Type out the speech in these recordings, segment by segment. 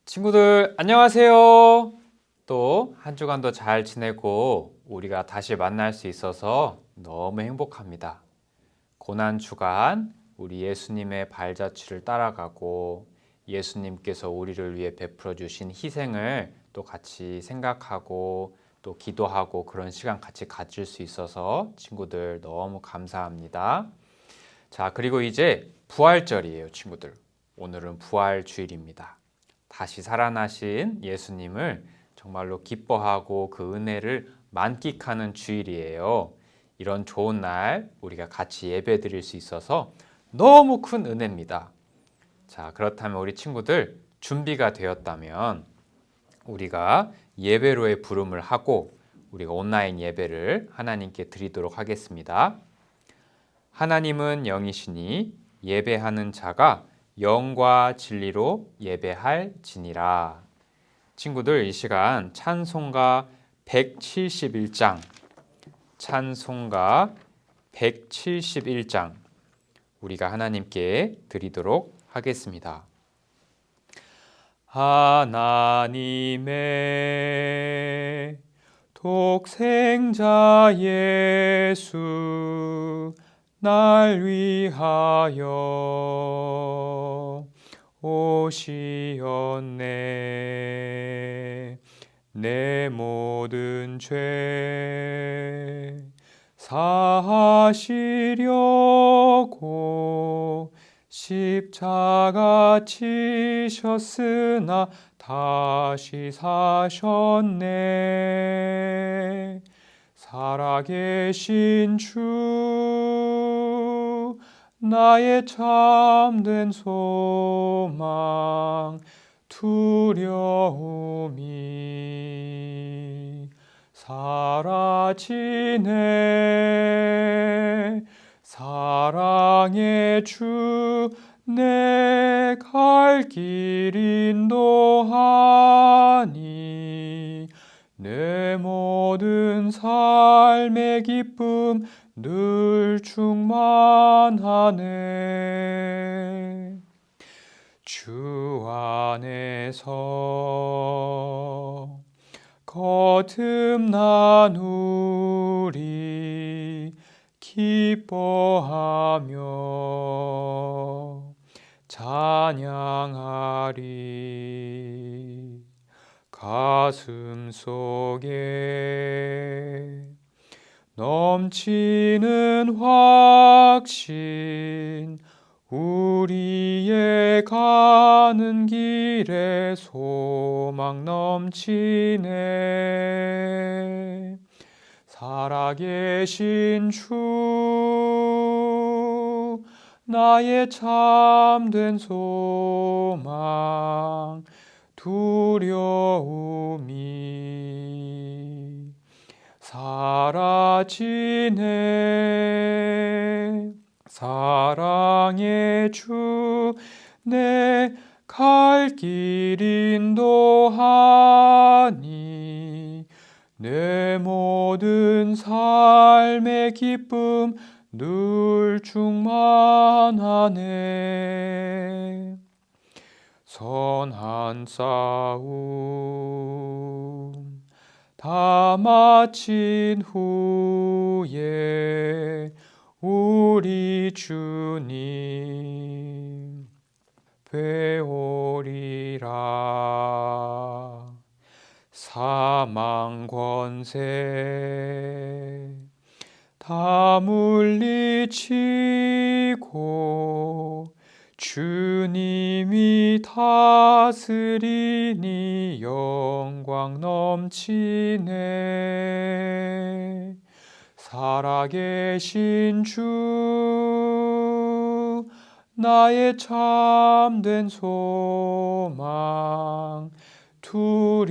친구들 안녕하세요. 또 한 주간도 잘 지내고 우리가 다시 만날 수 있어서 너무 행복합니다. 고난 주간 우리 예수님의 발자취를 따라가고 예수님께서 우리를 위해 베풀어 주신 희생을 또 같이 생각하고 또 기도하고 그런 시간 같이 가질 수 있어서 친구들 너무 감사합니다. 자, 그리고 이제 부활절이에요, 친구들. 오늘은 부활 주일입니다. 다시 살아나신 예수님을 정말로 기뻐하고 그 은혜를 만끽하는 주일이에요. 이런 좋은 날 우리가 같이 예배 드릴 수 있어서 너무 큰 은혜입니다. 자, 그렇다면 우리 친구들 준비가 되었다면 우리가 예배로의 부름을 하고 우리가 온라인 예배를 하나님께 드리도록 하겠습니다. 하나님은 영이시니 예배하는 자가 영과 진리로 예배할지니라. 친구들, 이 시간 찬송가 171장, 찬송가 171장 우리가 하나님께 드리도록 하겠습니다. 하나님의 독생자 예수 날 위하여 오시었네. 내 모든 죄 사하시려고 십자가 지셨으나 다시 사셨네. 살아계신 주 나의 참된 소망 두려움이 사라지네. 사랑의 주 내 갈 길 인도하니 내 모든 삶의 기쁨 늘 충만하네. 주 안에서 거듭나누리 기뻐하며 찬양하리. 가슴 속에 넘치는 확신 우리의 가는 길에 소망 넘치네. 살아계신 주 나의 참된 소망 두려움이 사라지네. 사랑의 주 내 갈 길 인도하니 내 모든 삶의 기쁨 늘 충만하네. 선한 싸움 다 마친 후에 우리 주님 뵈오리라. 사망 권세 다 물리치고 주님이 다스리니 영광 넘치네. 살아계신 주 나의 참된 소망 두려움이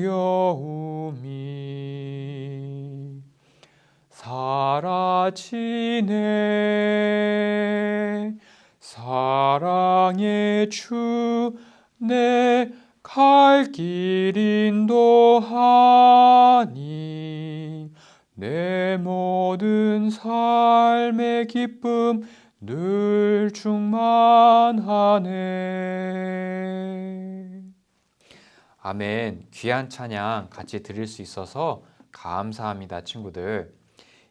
사라지네. 사랑의 주 내 갈 길 인도하니 내 모든 삶의 기쁨 늘 충만하네. 아멘. 귀한 찬양 같이 드릴 수 있어서 감사합니다, 친구들.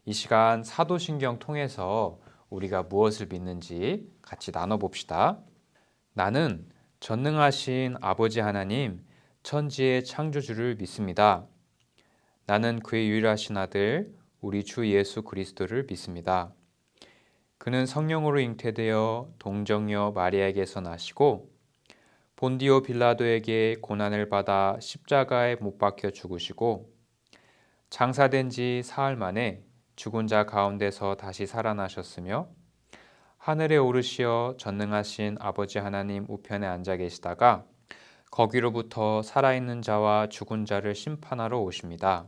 이 시간 사도신경 통해서 우리가 무엇을 믿는지 같이 나눠봅시다. 나는 전능하신 아버지 하나님, 천지의 창조주를 믿습니다. 나는 그의 유일하신 아들, 우리 주 예수 그리스도를 믿습니다. 그는 성령으로 잉태되어 동정녀 마리아에게서 나시고 본디오 빌라도에게 고난을 받아 십자가에 못 박혀 죽으시고 장사된 지 사흘 만에 죽은 자 가운데서 다시 살아나셨으며 하늘에 오르시어 전능하신 아버지 하나님 우편에 앉아 계시다가 거기로부터 살아있는 자와 죽은 자를 심판하러 오십니다.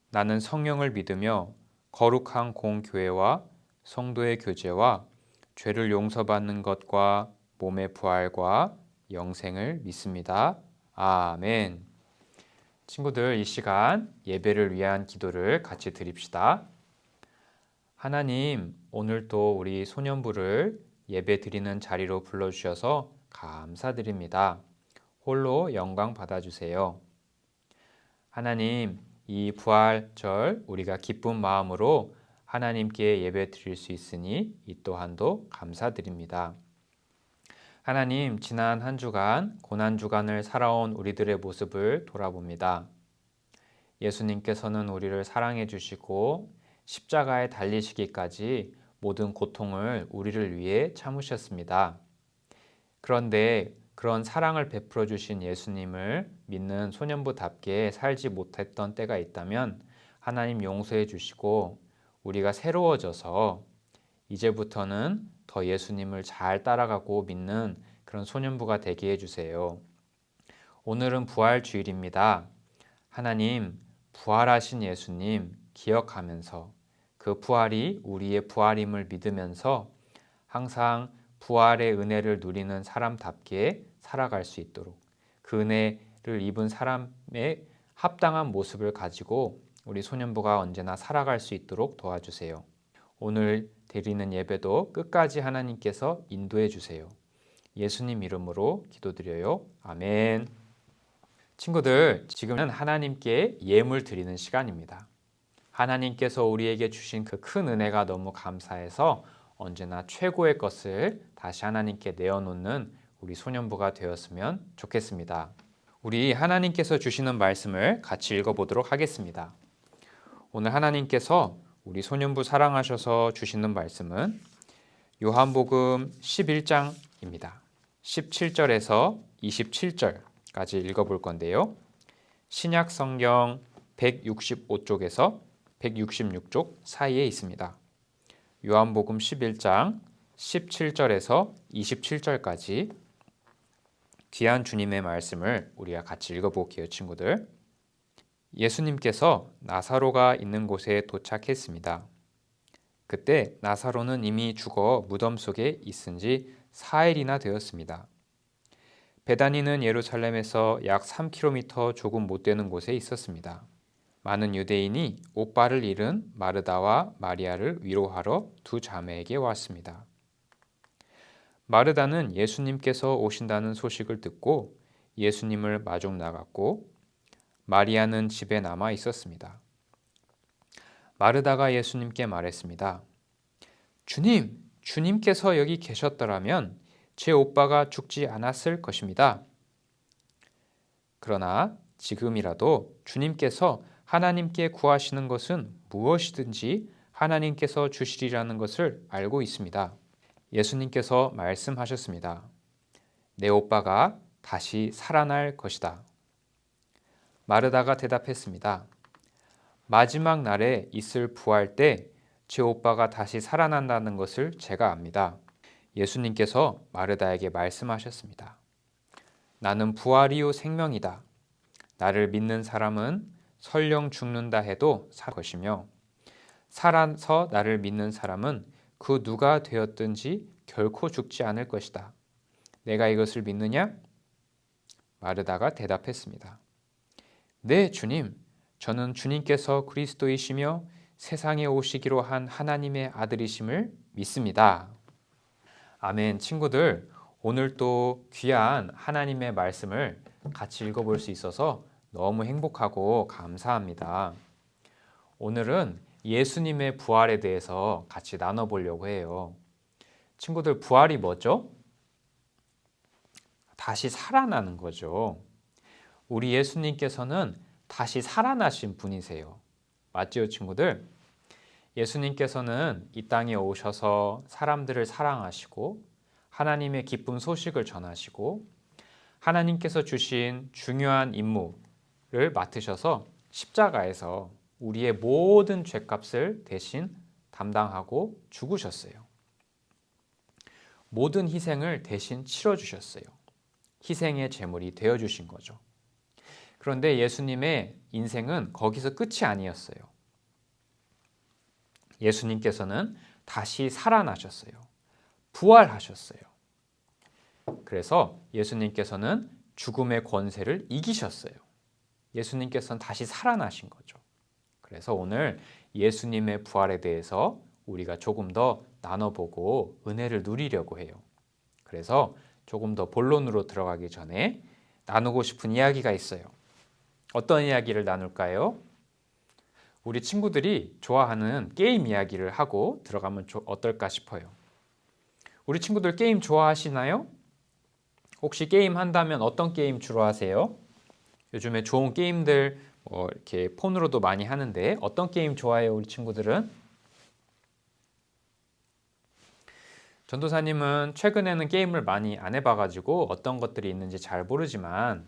나는 성령을 믿으며 거룩한 공교회와 성도의 교제와 죄를 용서받는 것과 몸의 부활과 영생을 믿습니다. 아멘. 친구들, 이 시간 예배를 위한 기도를 같이 드립시다. 하나님, 오늘 또 우리 소년부를 예배 드리는 자리로 불러주셔서 감사드립니다. 홀로 영광 받아주세요. 하나님, 이 부활절 우리가 기쁜 마음으로 하나님께 예배 드릴 수 있으니 이 또한도 감사드립니다. 하나님, 지난 한 주간 고난 주간을 살아온 우리들의 모습을 돌아봅니다. 예수님께서는 우리를 사랑해 주시고 십자가에 달리시기까지 모든 고통을 우리를 위해 참으셨습니다. 그런데 그런 사랑을 베풀어 주신 예수님을 믿는 소년부답게 살지 못했던 때가 있다면 하나님 용서해 주시고 우리가 새로워져서 이제부터는 더 예수님을 잘 따라가고 믿는 그런 소년부가 되게 해주세요. 오늘은 부활주일입니다. 하나님, 부활하신 예수님 기억하면서 그 부활이 우리의 부활임을 믿으면서 항상 부활의 은혜를 누리는 사람답게 살아갈 수 있도록 그 은혜를 입은 사람의 합당한 모습을 가지고 우리 소년부가 언제나 살아갈 수 있도록 도와주세요. 오늘 드리는 예배도 끝까지 하나님께서 인도해 주세요. 예수님 이름으로 기도드려요. 아멘. 친구들, 지금은 하나님께 예물 드리는 시간입니다. 하나님께서 우리에게 주신 그 큰 은혜가 너무 감사해서 언제나 최고의 것을 다시 하나님께 내어놓는 우리 소년부가 되었으면 좋겠습니다. 우리 하나님께서 주시는 말씀을 같이 읽어보도록 하겠습니다. 오늘 하나님께서 우리 소년부 사랑하셔서 주시는 말씀은 요한복음 11장입니다. 17절에서 27절까지 읽어볼 건데요. 신약 성경 165쪽에서 166쪽 사이에 있습니다. 요한복음 11장 17절에서 27절까지 귀한 주님의 말씀을 우리가 같이 읽어볼게요, 친구들. 예수님께서 나사로가 있는 곳에 도착했습니다. 그때 나사로는 이미 죽어 무덤 속에 있은 지 4일이나 되었습니다. 베다니는 예루살렘에서 약 3km 조금 못 되는 곳에 있었습니다. 많은 유대인이 오빠를 잃은 마르다와 마리아를 위로하러 두 자매에게 왔습니다. 마르다는 예수님께서 오신다는 소식을 듣고 예수님을 마중 나갔고 마리아는 집에 남아 있었습니다. 마르다가 예수님께 말했습니다. 주님께서 여기 계셨더라면 제 오빠가 죽지 않았을 것입니다. 그러나 지금이라도 주님께서 하나님께 구하시는 것은 무엇이든지 하나님께서 주시리라는 것을 알고 있습니다. 예수님께서 말씀하셨습니다. 내 오빠가 다시 살아날 것이다. 마르다가 대답했습니다. 마지막 날에 있을 부활 때 제 오빠가 다시 살아난다는 것을 제가 압니다. 예수님께서 마르다에게 말씀하셨습니다. 나는 부활이요 생명이다. 나를 믿는 사람은 설령 죽는다 해도 살 것이며 살아서 나를 믿는 사람은 그 누가 되었든지 결코 죽지 않을 것이다. 내가 이것을 믿느냐? 마르다가 대답했습니다. 네, 주님. 저는 주님께서 그리스도이시며 세상에 오시기로 한 하나님의 아들이심을 믿습니다. 아멘. 친구들, 오늘 또 귀한 하나님의 말씀을 같이 읽어볼 수 있어서 너무 행복하고 감사합니다. 오늘은 예수님의 부활에 대해서 같이 나눠보려고 해요. 친구들, 부활이 뭐죠? 다시 살아나는 거죠. 우리 예수님께서는 다시 살아나신 분이세요. 맞지요, 친구들? 예수님께서는 이 땅에 오셔서 사람들을 사랑하시고 하나님의 기쁜 소식을 전하시고 하나님께서 주신 중요한 임무를 맡으셔서 십자가에서 우리의 모든 죄값을 대신 담당하고 죽으셨어요. 모든 희생을 대신 치러주셨어요. 희생의 제물이 되어주신 거죠. 그런데 예수님의 인생은 거기서 끝이 아니었어요. 예수님께서는 다시 살아나셨어요. 부활하셨어요. 그래서 예수님께서는 죽음의 권세를 이기셨어요. 예수님께서는 다시 살아나신 거죠. 그래서 오늘 예수님의 부활에 대해서 우리가 조금 더 나눠보고 은혜를 누리려고 해요. 그래서 조금 더 본론으로 들어가기 전에 나누고 싶은 이야기가 있어요. 어떤 이야기를 나눌까요? 우리 친구들이 좋아하는 게임 이야기를 하고 들어가면 어떨까 싶어요. 우리 친구들 게임 좋아하시나요? 혹시 게임 한다면 어떤 게임 주로 하세요? 요즘에 좋은 게임들 이렇게 폰으로도 많이 하는데 어떤 게임 좋아해요, 우리 친구들은? 전도사님은 최근에는 게임을 많이 안 해봐가지고 어떤 것들이 있는지 잘 모르지만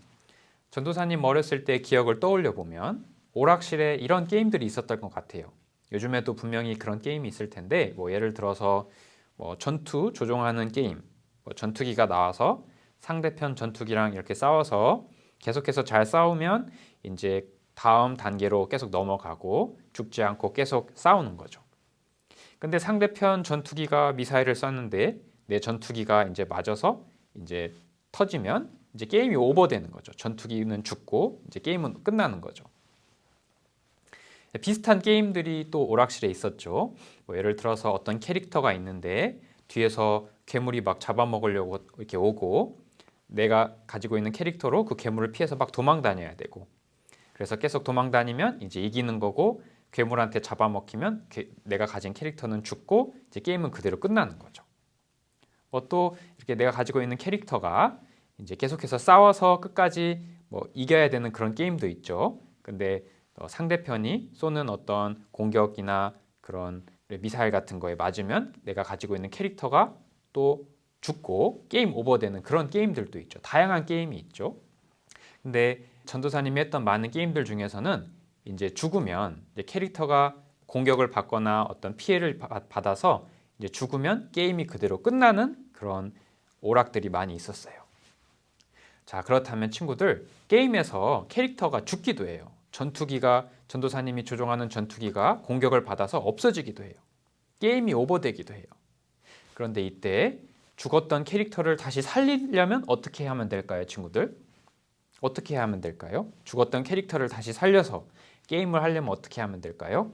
전도사님 어렸을 때 기억을 떠올려 보면 오락실에 이런 게임들이 있었던 것 같아요. 요즘에도 분명히 그런 게임이 있을 텐데 예를 들어서 전투 조종하는 게임, 전투기가 나와서 상대편 전투기랑 이렇게 싸워서 계속해서 잘 싸우면 이제 다음 단계로 계속 넘어가고 죽지 않고 계속 싸우는 거죠. 근데 상대편 전투기가 미사일을 쐈는데 내 전투기가 이제 맞아서 이제 터지면 이제 게임이 오버되는 거죠. 전투기는 죽고 이제 게임은 끝나는 거죠. 비슷한 게임들이 또 오락실에 있었죠. 예를 들어서 어떤 캐릭터가 있는데 뒤에서 괴물이 막 잡아먹으려고 이렇게 오고 내가 가지고 있는 캐릭터로 그 괴물을 피해서 막 도망 다녀야 되고 그래서 계속 도망 다니면 이제 이기는 거고 괴물한테 잡아먹히면 내가 가진 캐릭터는 죽고 이제 게임은 그대로 끝나는 거죠. 또 이렇게 내가 가지고 있는 캐릭터가 이제 계속해서 싸워서 끝까지 이겨야 되는 그런 게임도 있죠. 근데 상대편이 쏘는 어떤 공격이나 그런 미사일 같은 거에 맞으면 내가 가지고 있는 캐릭터가 또 죽고 게임 오버되는 그런 게임들도 있죠. 다양한 게임이 있죠. 근데 전도사님이 했던 많은 게임들 중에서는 이제 죽으면 이제 캐릭터가 공격을 받거나 어떤 피해를 받아서 이제 죽으면 게임이 그대로 끝나는 그런 오락들이 많이 있었어요. 자, 그렇다면 친구들, 게임에서 캐릭터가 죽기도 해요. 전도사님이 조종하는 전투기가 공격을 받아서 없어지기도 해요. 게임이 오버되기도 해요. 그런데 이때 죽었던 캐릭터를 다시 살리려면 어떻게 하면 될까요, 친구들? 어떻게 하면 될까요? 죽었던 캐릭터를 다시 살려서 게임을 하려면 어떻게 하면 될까요?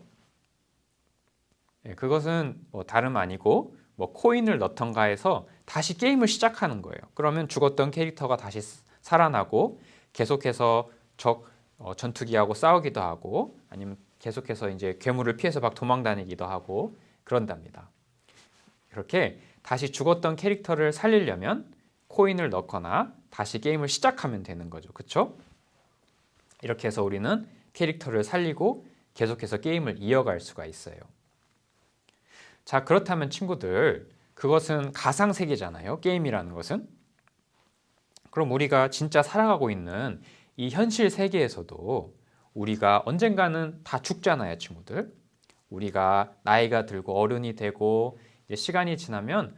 그것은 다름 아니고 코인을 넣던가 해서 다시 게임을 시작하는 거예요. 그러면 죽었던 캐릭터가 다시 살아나고 계속해서 전투기하고 싸우기도 하고 아니면 계속해서 이제 괴물을 피해서 막 도망 다니기도 하고 그런답니다. 이렇게 다시 죽었던 캐릭터를 살리려면 코인을 넣거나 다시 게임을 시작하면 되는 거죠. 그렇죠? 이렇게 해서 우리는 캐릭터를 살리고 계속해서 게임을 이어갈 수가 있어요. 자, 그렇다면 친구들, 그것은 가상세계잖아요. 게임이라는 것은. 그럼 우리가 진짜 살아가고 있는 이 현실 세계에서도 우리가 언젠가는 다 죽잖아요, 친구들. 우리가 나이가 들고 어른이 되고 이제 시간이 지나면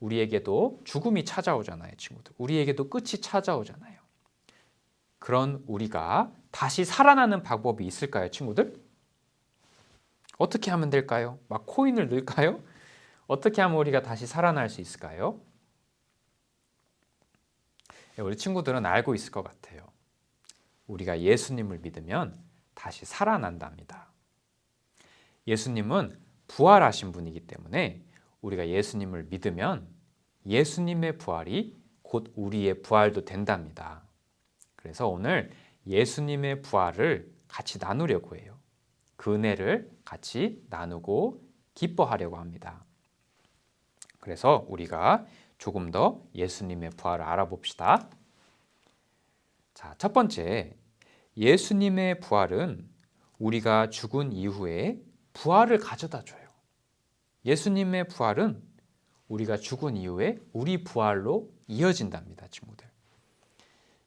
우리에게도 죽음이 찾아오잖아요, 친구들. 우리에게도 끝이 찾아오잖아요. 그런 우리가 다시 살아나는 방법이 있을까요, 친구들? 어떻게 하면 될까요? 막 코인을 넣을까요? 어떻게 하면 우리가 다시 살아날 수 있을까요? 우리 친구들은 알고 있을 것 같아요. 우리가 예수님을 믿으면 다시 살아난답니다. 예수님은 부활하신 분이기 때문에 우리가 예수님을 믿으면 예수님의 부활이 곧 우리의 부활도 된답니다. 그래서 오늘 예수님의 부활을 같이 나누려고 해요. 그 은혜를 같이 나누고 기뻐하려고 합니다. 그래서 우리가 조금 더 예수님의 부활을 알아봅시다. 자, 첫 번째, 예수님의 부활은 우리가 죽은 이후에 부활을 가져다 줘요. 예수님의 부활은 우리가 죽은 이후에 우리 부활로 이어진답니다, 친구들.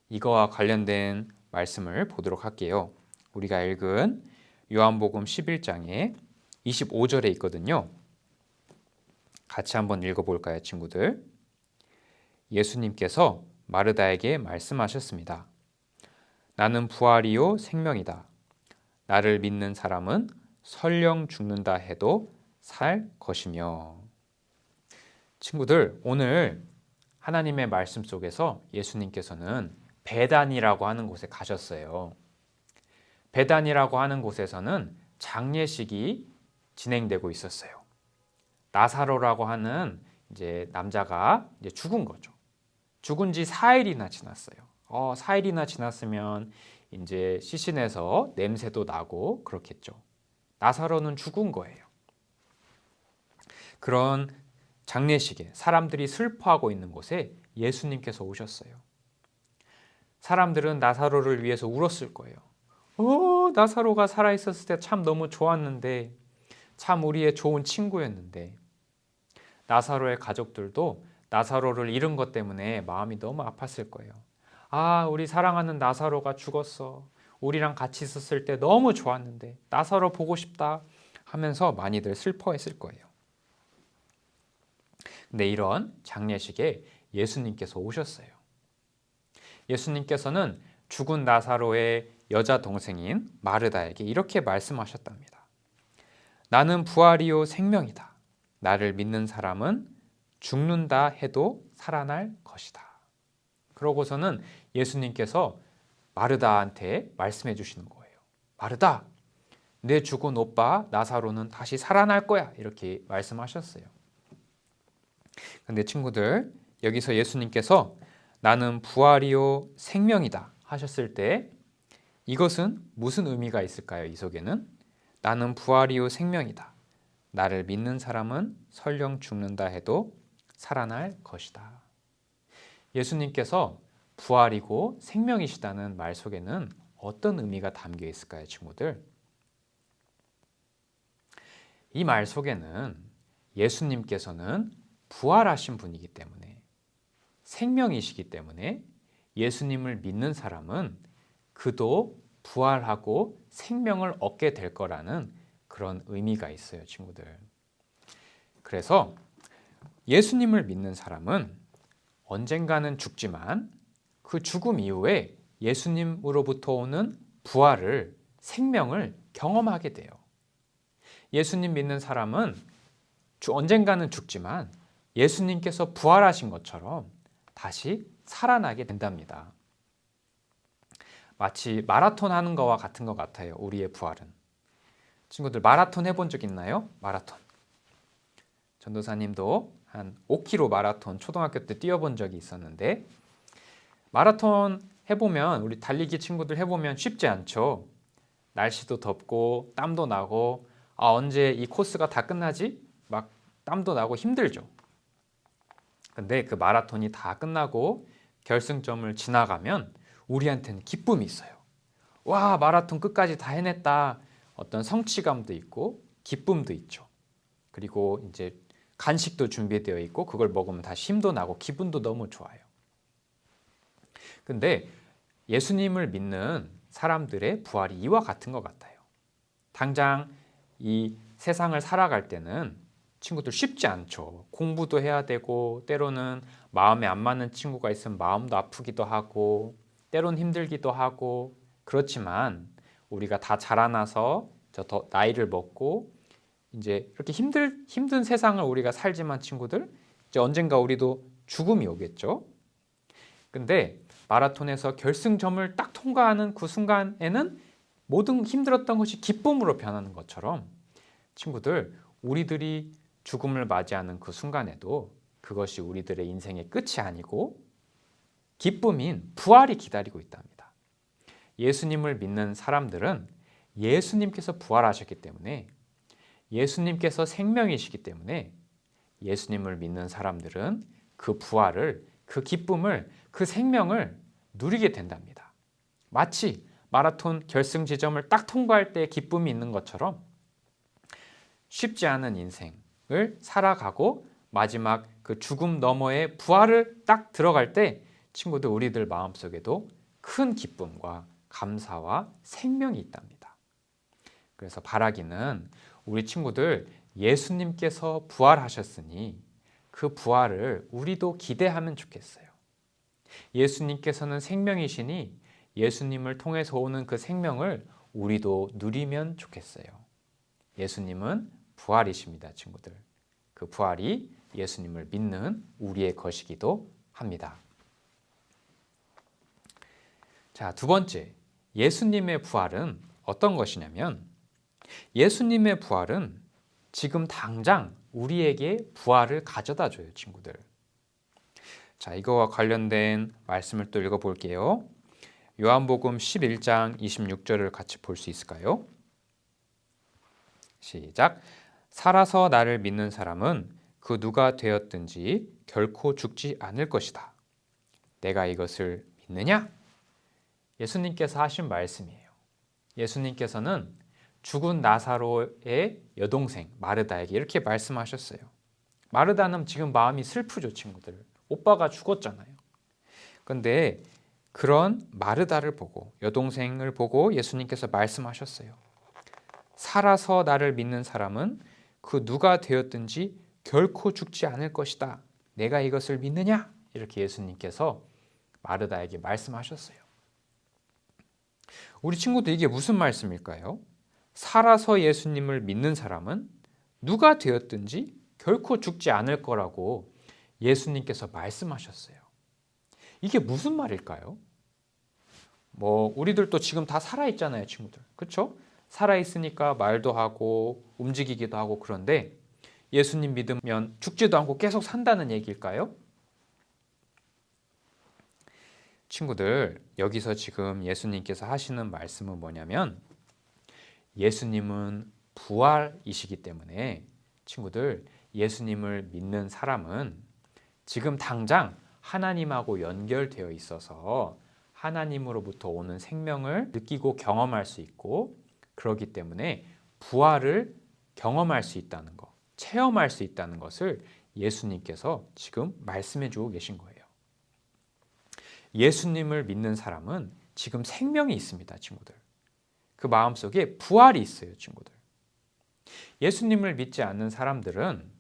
이거와 관련된 말씀을 보도록 할게요. 우리가 읽은 요한복음 11장에 25절에 있거든요. 같이 한번 읽어볼까요, 친구들? 예수님께서 마르다에게 말씀하셨습니다. 나는 부활이요 생명이다. 나를 믿는 사람은 설령 죽는다 해도 살 것이며. 친구들, 오늘 하나님의 말씀 속에서 예수님께서는 베단이라고 하는 곳에 가셨어요. 베단이라고 하는 곳에서는 장례식이 진행되고 있었어요. 나사로라고 하는 이제 남자가 이제 죽은 거죠. 죽은 지 4일이나 지났어요. 4일이나 지났으면 이제 시신에서 냄새도 나고 그렇겠죠. 나사로는 죽은 거예요. 그런 장례식에 사람들이 슬퍼하고 있는 곳에 예수님께서 오셨어요. 사람들은 나사로를 위해서 울었을 거예요. 나사로가 살아있었을 때 참 너무 좋았는데, 참 우리의 좋은 친구였는데. 나사로의 가족들도 나사로를 잃은 것 때문에 마음이 너무 아팠을 거예요. 우리 사랑하는 나사로가 죽었어. 우리랑 같이 있었을 때 너무 좋았는데 나사로 보고 싶다 하면서 많이들 슬퍼했을 거예요. 근데 이런 장례식에 예수님께서 오셨어요. 예수님께서는 죽은 나사로의 여자 동생인 마르다에게 이렇게 말씀하셨답니다. 나는 부활이요 생명이다. 나를 믿는 사람은 죽는다 해도 살아날 것이다. 그러고서는 예수님께서 마르다한테 말씀해 주시는 거예요. 마르다, 내 죽은 오빠 나사로는 다시 살아날 거야. 이렇게 말씀하셨어요. 근데 친구들, 여기서 예수님께서 나는 부활이요 생명이다 하셨을 때 이것은 무슨 의미가 있을까요? 이 속에는 나는 부활이요 생명이다. 나를 믿는 사람은 설령 죽는다 해도 살아날 것이다. 예수님께서 부활이고 생명이시다는 말 속에는 어떤 의미가 담겨 있을까요, 친구들? 이 말 속에는 예수님께서는 부활하신 분이기 때문에, 생명이시기 때문에 예수님을 믿는 사람은 그도 부활하고 생명을 얻게 될 거라는 그런 의미가 있어요, 친구들. 그래서 예수님을 믿는 사람은 언젠가는 죽지만 그 죽음 이후에 예수님으로부터 오는 부활을, 생명을 경험하게 돼요. 예수님 믿는 사람은 언젠가는 죽지만 예수님께서 부활하신 것처럼 다시 살아나게 된답니다. 마치 마라톤 하는 거와 같은 것 같아요. 우리의 부활은. 친구들 마라톤 해본 적 있나요? 마라톤. 전도사님도 한 5km 마라톤 초등학교 때 뛰어본 적이 있었는데, 마라톤 해보면, 우리 달리기 친구들 해보면 쉽지 않죠. 날씨도 덥고 땀도 나고 언제 이 코스가 다 끝나지? 막 땀도 나고 힘들죠. 근데 그 마라톤이 다 끝나고 결승점을 지나가면 우리한테는 기쁨이 있어요. 와, 마라톤 끝까지 다 해냈다. 어떤 성취감도 있고 기쁨도 있죠. 그리고 이제 간식도 준비되어 있고 그걸 먹으면 다시 힘도 나고 기분도 너무 좋아요. 근데 예수님을 믿는 사람들의 부활이 이와 같은 것 같아요. 당장 이 세상을 살아갈 때는 친구들 쉽지 않죠. 공부도 해야 되고 때로는 마음에 안 맞는 친구가 있으면 마음도 아프기도 하고 때론 힘들기도 하고, 그렇지만 우리가 다 자라나서 더 나이를 먹고 이제 이렇게 힘든 세상을 우리가 살지만 친구들, 이제 언젠가 우리도 죽음이 오겠죠. 근데 마라톤에서 결승점을 딱 통과하는 그 순간에는 모든 힘들었던 것이 기쁨으로 변하는 것처럼 친구들, 우리들이 죽음을 맞이하는 그 순간에도 그것이 우리들의 인생의 끝이 아니고 기쁨인 부활이 기다리고 있답니다. 예수님을 믿는 사람들은 예수님께서 부활하셨기 때문에, 예수님께서 생명이시기 때문에 예수님을 믿는 사람들은 그 부활을, 그 기쁨을, 그 생명을 누리게 된답니다. 마치 마라톤 결승 지점을 딱 통과할 때 기쁨이 있는 것처럼 쉽지 않은 인생을 살아가고 마지막 그 죽음 너머의 부활을 딱 들어갈 때 친구들, 우리들 마음속에도 큰 기쁨과 감사와 생명이 있답니다. 그래서 바라기는 우리 친구들, 예수님께서 부활하셨으니 그 부활을 우리도 기대하면 좋겠어요. 예수님께서는 생명이시니 예수님을 통해서 오는 그 생명을 우리도 누리면 좋겠어요. 예수님은 부활이십니다, 친구들. 그 부활이 예수님을 믿는 우리의 것이기도 합니다. 자, 두 번째, 예수님의 부활은 어떤 것이냐면, 예수님의 부활은 지금 당장 우리에게 부활을 가져다 줘요, 친구들. 자, 이거와 관련된 말씀을 또 읽어볼게요. 요한복음 11장 26절을 같이 볼 수 있을까요? 시작. 살아서 나를 믿는 사람은 그 누가 되었든지 결코 죽지 않을 것이다. 내가 이것을 믿느냐? 예수님께서 하신 말씀이에요. 예수님께서는 죽은 나사로의 여동생 마르다에게 이렇게 말씀하셨어요. 마르다는 지금 마음이 슬프죠, 친구들. 오빠가 죽었잖아요. 그런데 그런 마르다를 보고, 여동생을 보고 예수님께서 말씀하셨어요. 살아서 나를 믿는 사람은 그 누가 되었든지 결코 죽지 않을 것이다. 내가 이것을 믿느냐? 이렇게 예수님께서 마르다에게 말씀하셨어요. 우리 친구들, 이게 무슨 말씀일까요? 살아서 예수님을 믿는 사람은 누가 되었든지 결코 죽지 않을 거라고 예수님께서 말씀하셨어요. 이게 무슨 말일까요? 우리들도 지금 다 살아있잖아요, 친구들. 그렇죠? 살아있으니까 말도 하고 움직이기도 하고, 그런데 예수님 믿으면 죽지도 않고 계속 산다는 얘기일까요? 친구들, 여기서 지금 예수님께서 하시는 말씀은 뭐냐면, 예수님은 부활이시기 때문에 친구들, 예수님을 믿는 사람은 지금 당장 하나님하고 연결되어 있어서 하나님으로부터 오는 생명을 느끼고 경험할 수 있고, 그렇기 때문에 부활을 경험할 수 있다는 것, 체험할 수 있다는 것을 예수님께서 지금 말씀해 주고 계신 거예요. 예수님을 믿는 사람은 지금 생명이 있습니다, 친구들. 그 마음속에 부활이 있어요, 친구들. 예수님을 믿지 않는 사람들은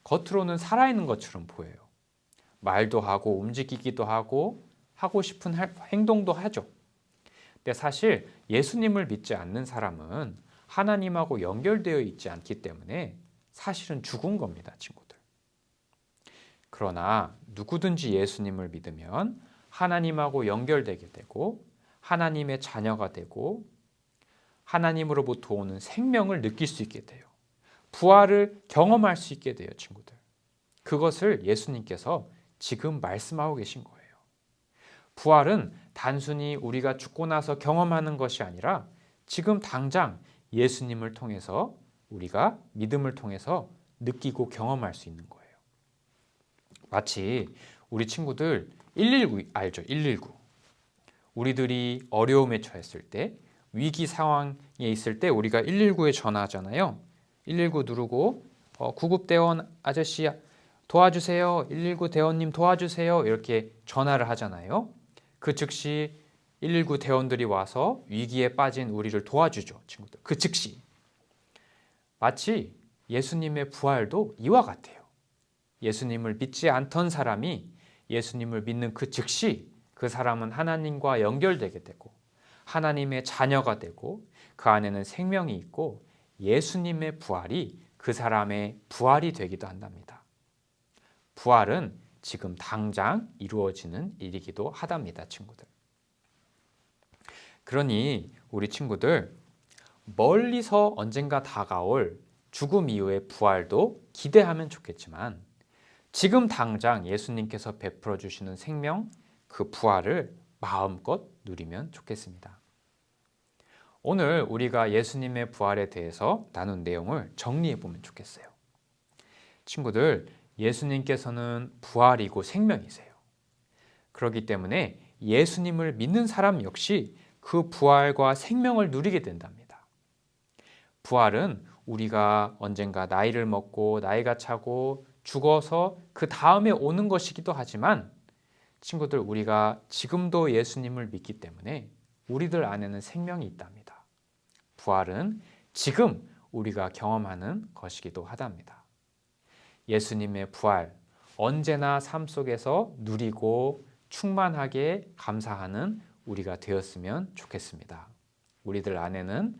겉으로는 살아있는 것처럼 보여요. 말도 하고 움직이기도 하고 하고 싶은 행동도 하죠. 근데 사실 예수님을 믿지 않는 사람은 하나님하고 연결되어 있지 않기 때문에 사실은 죽은 겁니다, 친구들. 그러나 누구든지 예수님을 믿으면 하나님하고 연결되게 되고 하나님의 자녀가 되고 하나님으로부터 오는 생명을 느낄 수 있게 돼요. 부활을 경험할 수 있게 돼요, 친구들. 그것을 예수님께서 지금 말씀하고 계신 거예요. 부활은 단순히 우리가 죽고 나서 경험하는 것이 아니라 지금 당장 예수님을 통해서, 우리가 믿음을 통해서 느끼고 경험할 수 있는 거예요. 마치 우리 친구들 119 알죠? 119. 우리들이 어려움에 처했을 때, 위기 상황에 있을 때 우리가 119에 전화하잖아요. 119 누르고 구급대원 아저씨 도와주세요. 119 대원님 도와주세요. 이렇게 전화를 하잖아요. 그 즉시 119 대원들이 와서 위기에 빠진 우리를 도와주죠, 친구들. 그 즉시. 마치 예수님의 부활도 이와 같아요. 예수님을 믿지 않던 사람이 예수님을 믿는 그 즉시 그 사람은 하나님과 연결되게 되고 하나님의 자녀가 되고 그 안에는 생명이 있고 예수님의 부활이 그 사람의 부활이 되기도 한답니다. 부활은 지금 당장 이루어지는 일이기도 하답니다, 친구들. 그러니 우리 친구들, 멀리서 언젠가 다가올 죽음 이후의 부활도 기대하면 좋겠지만 지금 당장 예수님께서 베풀어 주시는 생명, 그 부활을 마음껏 누리면 좋겠습니다. 오늘 우리가 예수님의 부활에 대해서 나눈 내용을 정리해 보면 좋겠어요. 친구들, 예수님께서는 부활이고 생명이세요. 그렇기 때문에 예수님을 믿는 사람 역시 그 부활과 생명을 누리게 된답니다. 부활은 우리가 언젠가 나이를 먹고 나이가 차고 죽어서 그 다음에 오는 것이기도 하지만 친구들, 우리가 지금도 예수님을 믿기 때문에 우리들 안에는 생명이 있답니다. 부활은 지금 우리가 경험하는 것이기도 하답니다. 예수님의 부활, 언제나 삶 속에서 누리고 충만하게 감사하는 우리가 되었으면 좋겠습니다. 우리들 안에는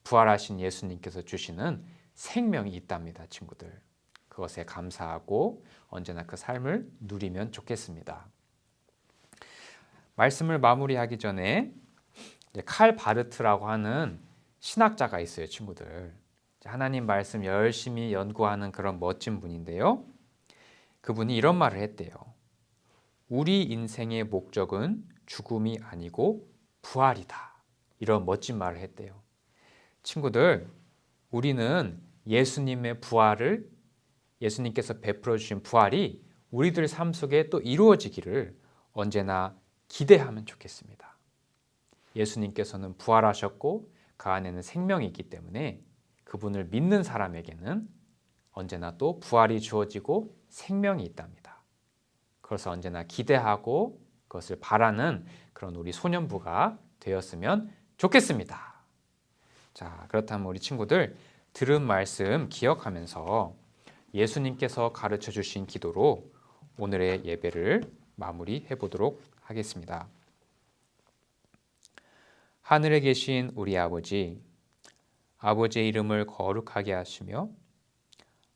부활하신 예수님께서 주시는 생명이 있답니다, 친구들. 그것에 감사하고 언제나 그 삶을 누리면 좋겠습니다. 말씀을 마무리하기 전에 칼 바르트라고 하는 신학자가 있어요, 친구들. 하나님 말씀 열심히 연구하는 그런 멋진 분인데요. 그분이 이런 말을 했대요. 우리 인생의 목적은 죽음이 아니고 부활이다. 이런 멋진 말을 했대요. 친구들, 우리는 예수님의 부활을, 예수님께서 베풀어 주신 부활이 우리들 삶 속에 또 이루어지기를 언제나 기대하면 좋겠습니다. 예수님께서는 부활하셨고 그 안에는 생명이 있기 때문에 그분을 믿는 사람에게는 언제나 또 부활이 주어지고 생명이 있답니다. 그래서 언제나 기대하고 그것을 바라는 그런 우리 소년부가 되었으면 좋겠습니다. 자, 그렇다면 우리 친구들 들은 말씀 기억하면서 예수님께서 가르쳐 주신 기도로 오늘의 예배를 마무리해 보도록 하겠습니다. 하늘에 계신 우리 아버지, 아버지의 이름을 거룩하게 하시며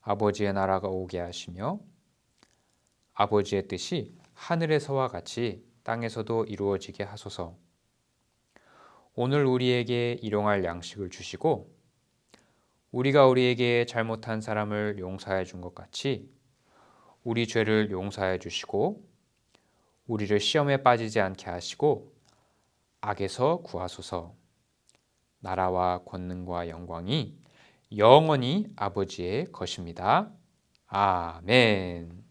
아버지의 나라가 오게 하시며 아버지의 뜻이 하늘에서와 같이 땅에서도 이루어지게 하소서. 오늘 우리에게 일용할 양식을 주시고 우리가 우리에게 잘못한 사람을 용서해 준 것 같이 우리 죄를 용서해 주시고 우리를 시험에 빠지지 않게 하시고 악에서 구하소서. 나라와 권능과 영광이 영원히 아버지의 것입니다. 아멘.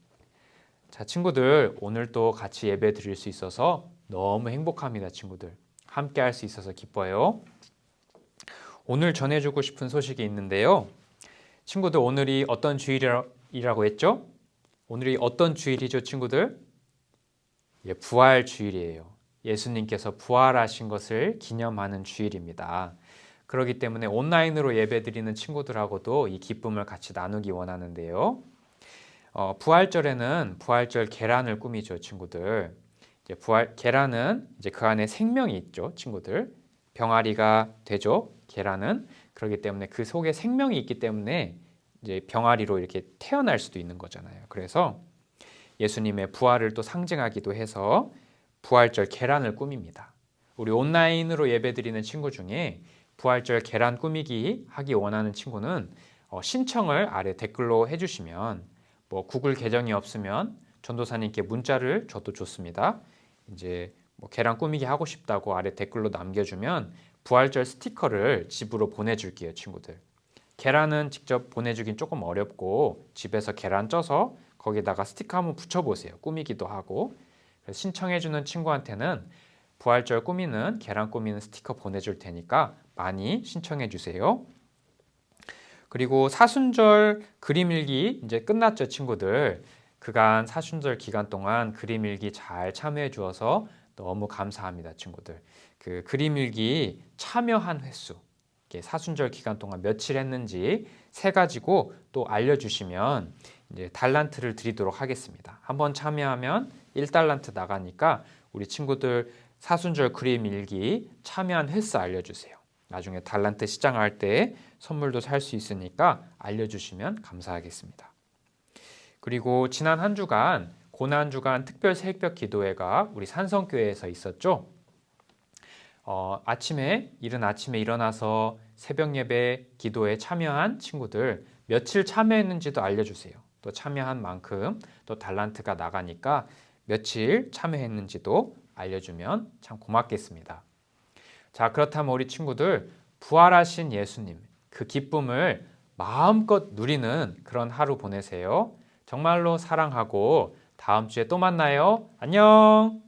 자, 친구들, 오늘 또 같이 예배 드릴 수 있어서 너무 행복합니다, 친구들. 함께 할 수 있어서 기뻐요. 오늘 전해주고 싶은 소식이 있는데요. 친구들, 오늘이 어떤 주일이라고 했죠? 오늘이 어떤 주일이죠, 친구들? 부활 주일이에요. 예수님께서 부활하신 것을 기념하는 주일입니다. 그렇기 때문에 온라인으로 예배드리는 친구들하고도 이 기쁨을 같이 나누기 원하는데요. 부활절에는 부활절 계란을 꾸미죠, 친구들. 계란은 이제 그 안에 생명이 있죠, 친구들. 병아리가 되죠, 계란은. 그렇기 때문에 그 속에 생명이 있기 때문에 이제 병아리로 이렇게 태어날 수도 있는 거잖아요. 그래서 예수님의 부활을 또 상징하기도 해서 부활절 계란을 꾸밉니다. 우리 온라인으로 예배드리는 친구 중에 부활절 계란 꾸미기 하기 원하는 친구는 신청을 아래 댓글로 해주시면, 구글 계정이 없으면 전도사님께 문자를 줘도 좋습니다. 이제 계란 꾸미기 하고 싶다고 아래 댓글로 남겨주면 부활절 스티커를 집으로 보내줄게요, 친구들. 계란은 직접 보내주긴 조금 어렵고 집에서 계란 쪄서 거기다가 스티커 한번 붙여보세요. 꾸미기도 하고. 신청해주는 친구한테는 부활절 꾸미는 계란 꾸미는 스티커 보내줄 테니까 많이 신청해 주세요. 그리고 사순절 그림일기 이제 끝났죠, 친구들. 그간 사순절 기간 동안 그림일기 잘 참여해 주어서 너무 감사합니다, 친구들. 그 그림일기 참여한 횟수, 사순절 기간 동안 며칠 했는지 세 가지고 또 알려주시면 이제 달란트를 드리도록 하겠습니다. 한번 참여하면 1달란트 나가니까 우리 친구들 사순절 그림 일기 참여한 횟수 알려주세요. 나중에 달란트 시장할 때 선물도 살 수 있으니까 알려주시면 감사하겠습니다. 그리고 지난 한 주간 고난주간 특별 새벽 기도회가 우리 산성교회에서 있었죠. 이른 아침에 일어나서 새벽 예배 기도에 참여한 친구들 며칠 참여했는지도 알려주세요. 또 참여한 만큼 또 달란트가 나가니까 며칠 참여했는지도 알려주면 참 고맙겠습니다. 자, 그렇다면 우리 친구들 부활하신 예수님 그 기쁨을 마음껏 누리는 그런 하루 보내세요. 정말로 사랑하고 다음 주에 또 만나요. 안녕.